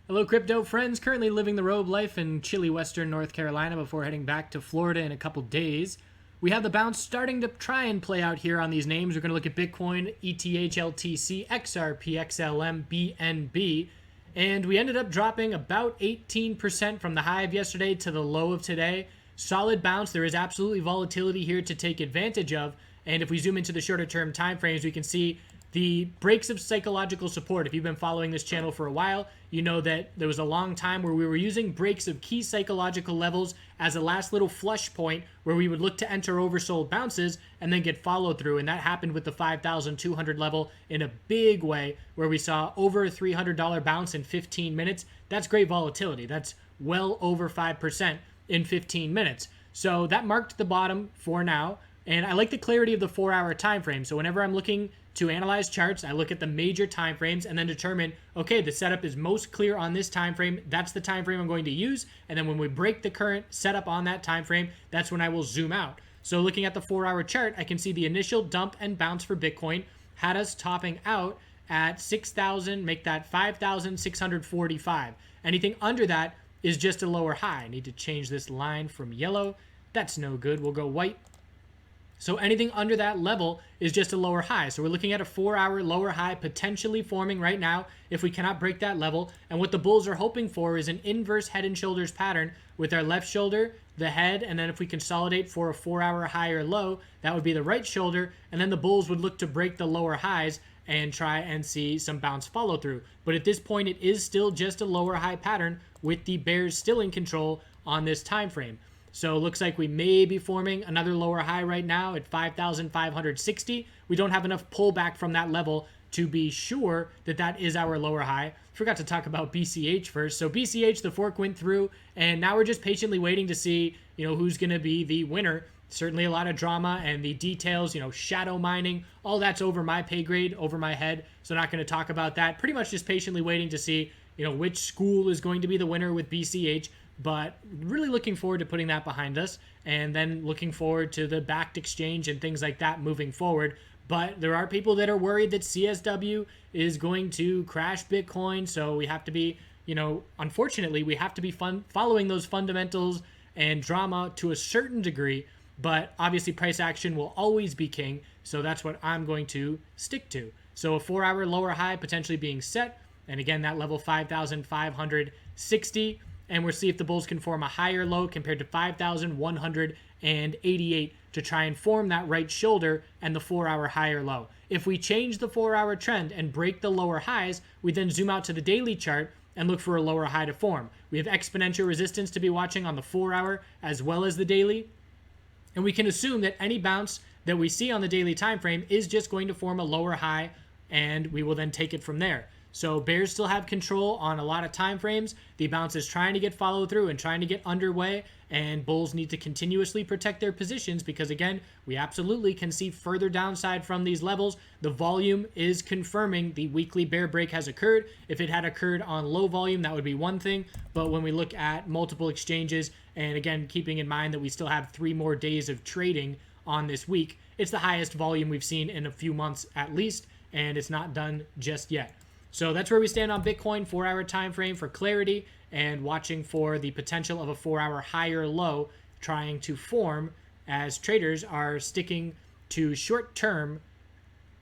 Hello, crypto friends. Currently living the robe life in chilly western North Carolina before heading back to Florida in a couple days. We have the bounce starting to try and play out here on these names. We're going to look at Bitcoin, ETH, LTC, XRP, XLM, BNB. And we ended up dropping about 18% from the high of yesterday to the low of today. Solid bounce. There is absolutely volatility here to take advantage of. And if we zoom into the shorter term time frames, we can see the breaks of psychological support. If you've been following this channel for a while, you know that there was a long time where we were using breaks of key psychological levels as a last little flush point where we would look to enter oversold bounces and then get follow through. And that happened with the 5,200 level in a big way, where we saw over a $300 bounce in 15 minutes. That's great volatility. That's well over 5% in 15 minutes. So that marked the bottom for now. And I like the clarity of the 4-hour time frame. So whenever I'm looking to analyze charts, I look at the major time frames and then determine, okay, the setup is most clear on this time frame. That's the time frame I'm going to use. And then when we break the current setup on that time frame, that's when I will zoom out. So looking at the 4-hour chart, I can see the initial dump and bounce for Bitcoin had us topping out at 6,000, make that 5,645. Anything under that is just a lower high. I need to change this line from yellow. That's no good. We'll go white. So anything under that level is just a lower high. So we're looking at a 4-hour lower high potentially forming right now if we cannot break that level. And what the bulls are hoping for is an inverse head and shoulders pattern with our left shoulder, the head, and then if we consolidate for a 4-hour high or low, that would be the right shoulder. And then the bulls would look to break the lower highs and try and see some bounce follow through. But at this point, it is still just a lower high pattern with the bears still in control on this time frame. So it looks like we may be forming another lower high right now at 5,560. We don't have enough pullback from that level to be sure that that is our lower high. Forgot to talk about BCH first. So BCH, the fork went through, and now we're just patiently waiting to see, who's going to be the winner. Certainly a lot of drama and the details, shadow mining, all that's over my pay grade, over my head. So not going to talk about that. Pretty much just patiently waiting to see, which school is going to be the winner with BCH. But really looking forward to putting that behind us, and then looking forward to the backed exchange and things like that moving forward. But there are people that are worried that CSW is going to crash Bitcoin. So we have to be, unfortunately, we have to be following those fundamentals and drama to a certain degree. But obviously price action will always be king. So that's what I'm going to stick to. So a 4-hour lower high potentially being set. And again, that level 5,560. And we'll see if the bulls can form a higher low compared to 5,188 to try and form that right shoulder and the 4-hour higher low. If we change the 4-hour trend and break the lower highs, we then zoom out to the daily chart and look for a lower high to form. We have exponential resistance to be watching on the 4-hour as well as the daily. And we can assume that any bounce that we see on the daily time frame is just going to form a lower high, and we will then take it from there. So bears still have control on a lot of time frames. The bounce is trying to get follow through and trying to get underway, and bulls need to continuously protect their positions because, again, we absolutely can see further downside from these levels. The volume is confirming the weekly bear break has occurred. If it had occurred on low volume, that would be one thing. But when we look at multiple exchanges, and again, keeping in mind that we still have 3 more days of trading on this week, it's the highest volume we've seen in a few months at least, and it's not done just yet. So that's where we stand on Bitcoin, 4-hour time frame for clarity, and watching for the potential of a 4-hour higher low trying to form as traders are sticking to short term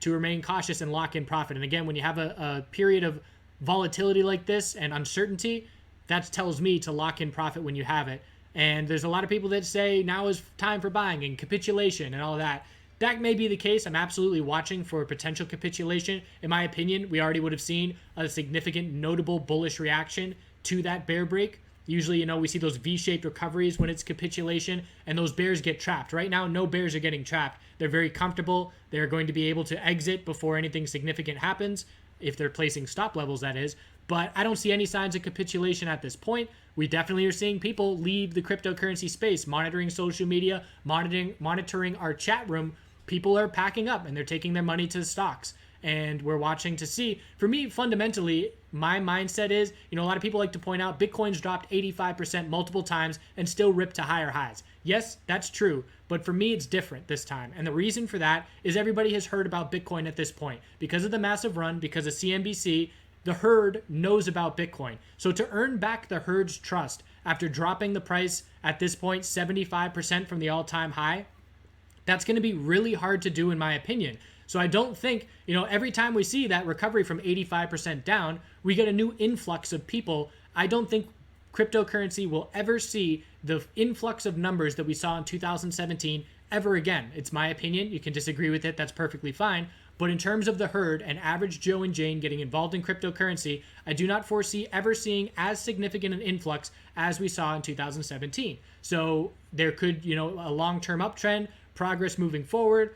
to remain cautious and lock in profit. And again, when you have a period of volatility like this and uncertainty, that tells me to lock in profit when you have it. And there's a lot of people that say now is time for buying and capitulation and all that. That may be the case. I'm absolutely watching for potential capitulation. In my opinion, we already would have seen a significant, notable bullish reaction to that bear break. Usually, we see those V-shaped recoveries when it's capitulation, and those bears get trapped. Right now, no bears are getting trapped. They're very comfortable. They're going to be able to exit before anything significant happens, if they're placing stop levels, that is. But I don't see any signs of capitulation at this point. We definitely are seeing people leave the cryptocurrency space, monitoring social media, monitoring our chat room. People are packing up and they're taking their money to the stocks. And we're watching to see. For me, fundamentally, my mindset is, a lot of people like to point out Bitcoin's dropped 85% multiple times and still ripped to higher highs. Yes, that's true. But for me, it's different this time. And the reason for that is everybody has heard about Bitcoin at this point. Because of the massive run, because of CNBC, the herd knows about Bitcoin. So to earn back the herd's trust after dropping the price at this point 75% from the all-time high, that's going to be really hard to do in my opinion. So I don't think, every time we see that recovery from 85% down, we get a new influx of people. I don't think cryptocurrency will ever see the influx of numbers that we saw in 2017 ever again. It's my opinion. You can disagree with it. That's perfectly fine. But in terms of the herd and average Joe and Jane getting involved in cryptocurrency, I do not foresee ever seeing as significant an influx as we saw in 2017. So there could, a long-term uptrend, progress moving forward.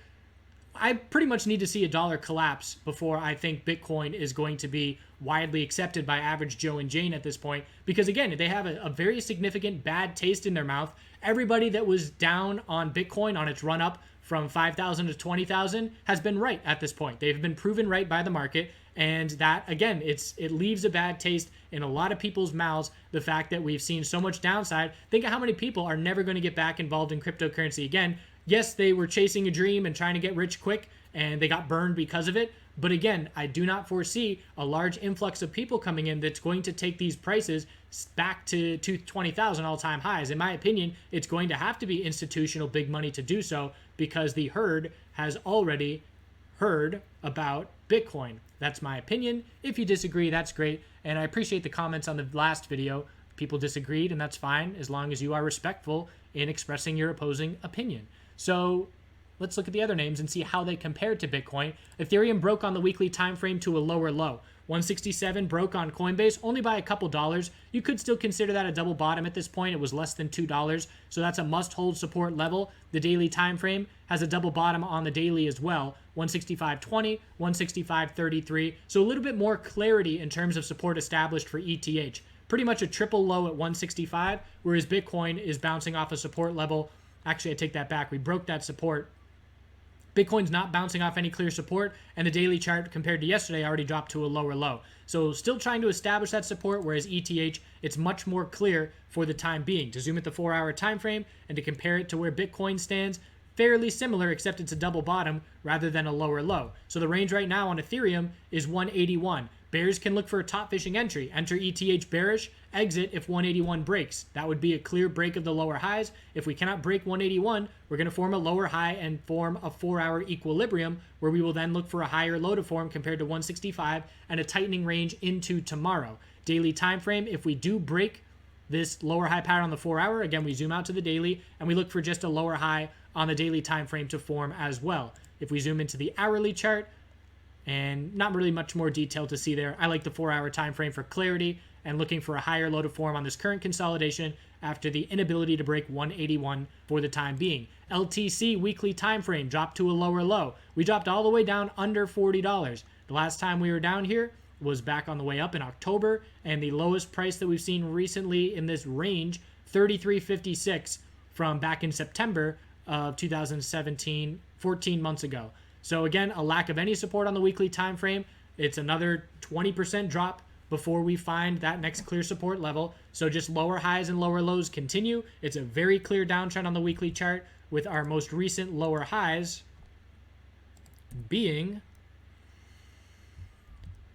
I pretty much need to see a dollar collapse before I think Bitcoin is going to be widely accepted by average Joe and Jane at this point. Because again, they have a very significant bad taste in their mouth. Everybody that was down on Bitcoin on its run up from 5,000 to 20,000 has been right at this point. They've been proven right by the market. And that, again, it leaves a bad taste in a lot of people's mouths, the fact that we've seen so much downside. Think of how many people are never going to get back involved in cryptocurrency again. Yes, they were chasing a dream and trying to get rich quick, and they got burned because of it. But again, I do not foresee a large influx of people coming in that's going to take these prices back to 20,000 all-time highs. In my opinion, it's going to have to be institutional big money to do so because the herd has already heard about Bitcoin. That's my opinion. If you disagree, that's great. And I appreciate the comments on the last video. People disagreed, and that's fine as long as you are respectful in expressing your opposing opinion. So let's look at the other names and see how they compared to Bitcoin. Ethereum broke on the weekly time frame to a lower low. 167 broke on Coinbase only by a couple dollars. You could still consider that a double bottom at this point. It was less than $2, so that's a must-hold support level. The daily time frame has a double bottom on the daily as well. 165.20, 165.33. So a little bit more clarity in terms of support established for ETH. Pretty much a triple low at 165, whereas Bitcoin is bouncing off a support level. Actually, I take that back. We broke that support. Bitcoin's not bouncing off any clear support, and the daily chart compared to yesterday already dropped to a lower low. So still trying to establish that support, whereas ETH, it's much more clear for the time being. To zoom at the 4-hour time frame and to compare it to where Bitcoin stands, fairly similar, except it's a double bottom rather than a lower low. So the range right now on Ethereum is 181. Bears can look for a top fishing entry. Enter ETH bearish, exit if 181 breaks. That would be a clear break of the lower highs. If we cannot break 181, we're going to form a lower high and form a 4-hour equilibrium where we will then look for a higher low to form compared to 165 and a tightening range into tomorrow. Daily time frame, if we do break this lower high pattern on the 4-hour, again, we zoom out to the daily and we look for just a lower high on the daily time frame to form as well. If we zoom into the hourly chart, and not really much more detail to see there. I like the 4-hour time frame for clarity and looking for a higher low to form on this current consolidation after the inability to break 181 for the time being. LTC weekly time frame dropped to a lower low. We dropped all the way down under $40. The last time we were down here was back on the way up in October, and the lowest price that we've seen recently in this range, $33.56 from back in September of 2017, 14 months ago. So again, a lack of any support on the weekly time frame. It's another 20% drop before we find that next clear support level. So just lower highs and lower lows continue. It's a very clear downtrend on the weekly chart with our most recent lower highs being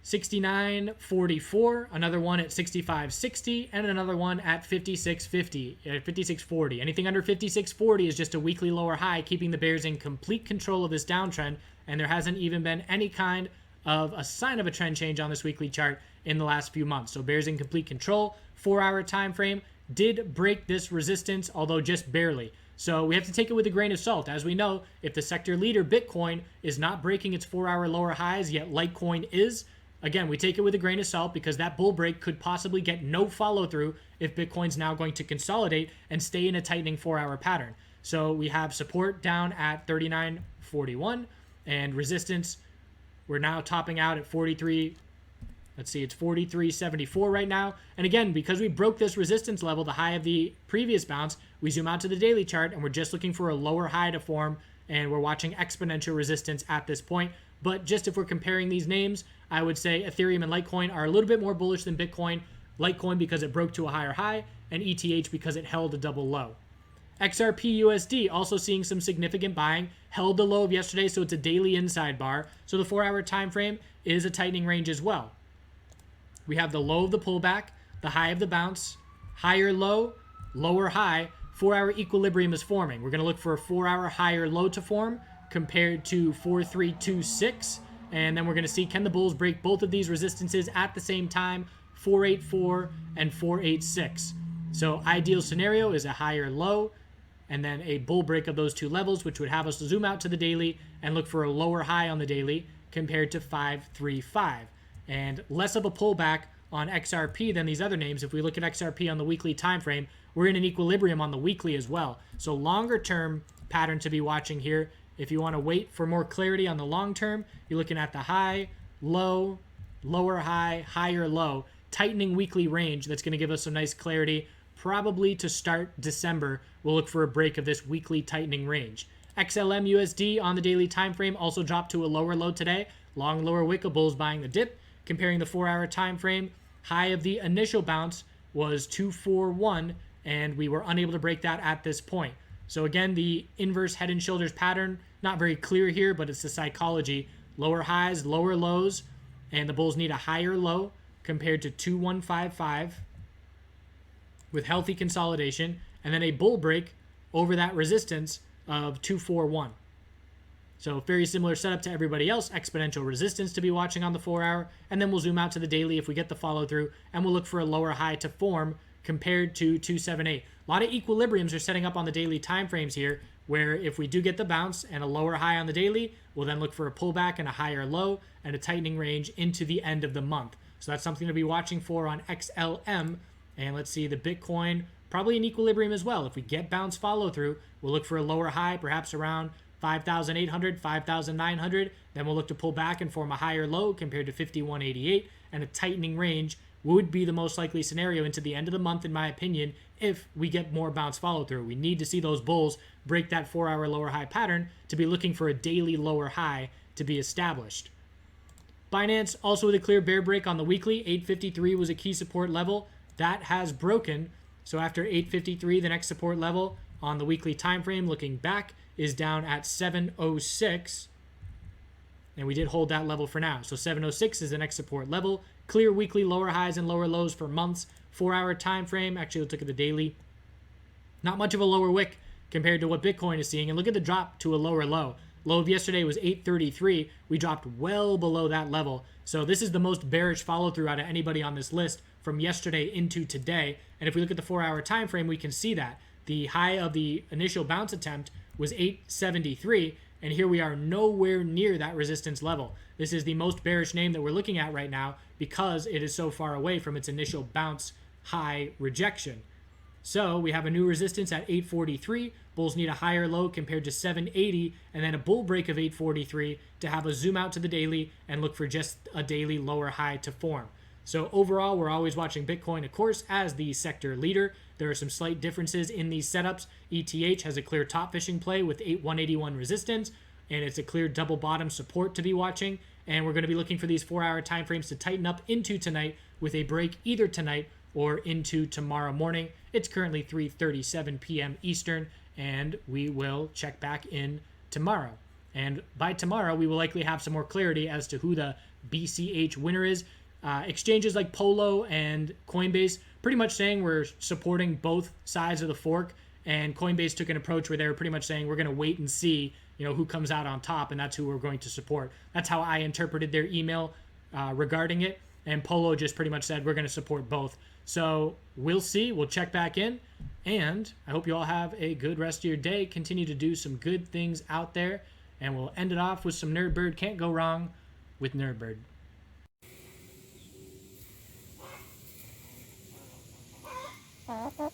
69.44, another one at 65.60, and another one at 56.50, 56.40. Anything under 56.40 is just a weekly lower high, keeping the bears in complete control of this downtrend, and there hasn't even been any kind of a sign of a trend change on this weekly chart in the last few months. So bears in complete control. 4-hour time frame did break this resistance, although just barely. So we have to take it with a grain of salt. As we know, if the sector leader, Bitcoin, is not breaking its 4-hour lower highs, yet Litecoin is, again, we take it with a grain of salt because that bull break could possibly get no follow-through if Bitcoin's now going to consolidate and stay in a tightening 4-hour pattern. So we have support down at 39.41 and resistance, we're now topping out at 43. Let's see, it's 43.74 right now. And again, because we broke this resistance level, the high of the previous bounce, we zoom out to the daily chart and we're just looking for a lower high to form, and we're watching exponential resistance at this point. But just if we're comparing these names, I would say Ethereum and Litecoin are a little bit more bullish than Bitcoin. Litecoin because it broke to a higher high, and ETH because it held a double low. XRP USD also seeing some significant buying, held the low of yesterday, so it's a daily inside bar. So the 4-hour time frame is a tightening range as well. we have the low of the pullback, the high of the bounce, higher low, lower high. 4-hour equilibrium is forming. We're going to look for a 4-hour higher low to form compared to 4326. And then we're going to see, can the bulls break both of these resistances at the same time, 484 and 486. So ideal scenario is a higher low and then a bull break of those two levels, which would have us zoom out to the daily and look for a lower high on the daily compared to 535. And less of a pullback on XRP than these other names. If we look at XRP on the weekly time frame, we're in an equilibrium on the weekly as well. So longer term pattern to be watching here. If you want to wait for more clarity on the long term, you're looking at the high, low, lower high, higher low, tightening weekly range. That's going to give us some nice clarity. Probably to start December, we'll look for a break of this weekly tightening range. XLM USD on the daily time frame also dropped to a lower low today. Long lower wick of bulls buying the dip. Comparing the 4-hour time frame, high of the initial bounce was 241, and we were unable to break that at this point. So again, the inverse head and shoulders pattern, not very clear here, but it's the psychology. Lower highs, lower lows, and the bulls need a higher low compared to 2155 with healthy consolidation, and then a bull break over that resistance of 241. So very similar setup to everybody else, exponential resistance to be watching on the 4-hour, and then we'll zoom out to the daily if we get the follow through, and we'll look for a lower high to form compared to 278. A lot of equilibriums are setting up on the daily time frames here, where if we do get the bounce and a lower high on the daily, we'll then look for a pullback and a higher low and a tightening range into the end of the month. So that's something to be watching for on XLM. And let's see, the Bitcoin, probably in equilibrium as well. If we get bounce follow through, we'll look for a lower high, perhaps around 5,800, 5,900. Then we'll look to pull back and form a higher low compared to 5188, and a tightening range would be the most likely scenario into the end of the month, in my opinion, if we get more bounce follow through. We need to see those bulls break that 4-hour lower high pattern to be looking for a daily lower high to be established. Binance also with a clear bear break on the weekly. 853 was a key support level. That has broken. So after 853, the next support level on the weekly time frame, looking back, is down at 706. And we did hold that level for now. So 706 is the next support level. Clear weekly lower highs and lower lows for months. 4-hour time frame. Actually, let's look at the daily. Not much of a lower wick compared to what Bitcoin is seeing. And look at the drop to a lower low. Low of yesterday was 833. We dropped well below that level. So this is the most bearish follow through out of anybody on this list from yesterday into today. And if we look at the 4-hour time frame, we can see that the high of the initial bounce attempt was 873, and here we are nowhere near that resistance level. This is the most bearish name that we're looking at right now because it is so far away from its initial bounce high rejection. So we have a new resistance at 843. Bulls need a higher low compared to 780, and then a bull break of 843 to have a zoom out to the daily and look for just a daily lower high to form. So overall, we're always watching Bitcoin, of course, as the sector leader. There are some slight differences in these setups. ETH has a clear top fishing play with 181 resistance, and it's a clear double bottom support to be watching. And we're going to be looking for these 4-hour time frames to tighten up into tonight with a break either tonight or into tomorrow morning. It's currently 3:37 p.m. Eastern, and we will check back in tomorrow. And by tomorrow, we will likely have some more clarity as to who the BCH winner is. Exchanges like Polo and Coinbase pretty much saying we're supporting both sides of the fork, and Coinbase took an approach where they were pretty much saying we're going to wait and see, who comes out on top, and that's who we're going to support. That's how I interpreted their email regarding it, and Polo just pretty much said we're going to support both. So we'll see. We'll check back in, and I hope you all have a good rest of your day. Continue to do some good things out there, and we'll end it off with some Nerdbird. Can't go wrong with Nerdbird. Uh-huh.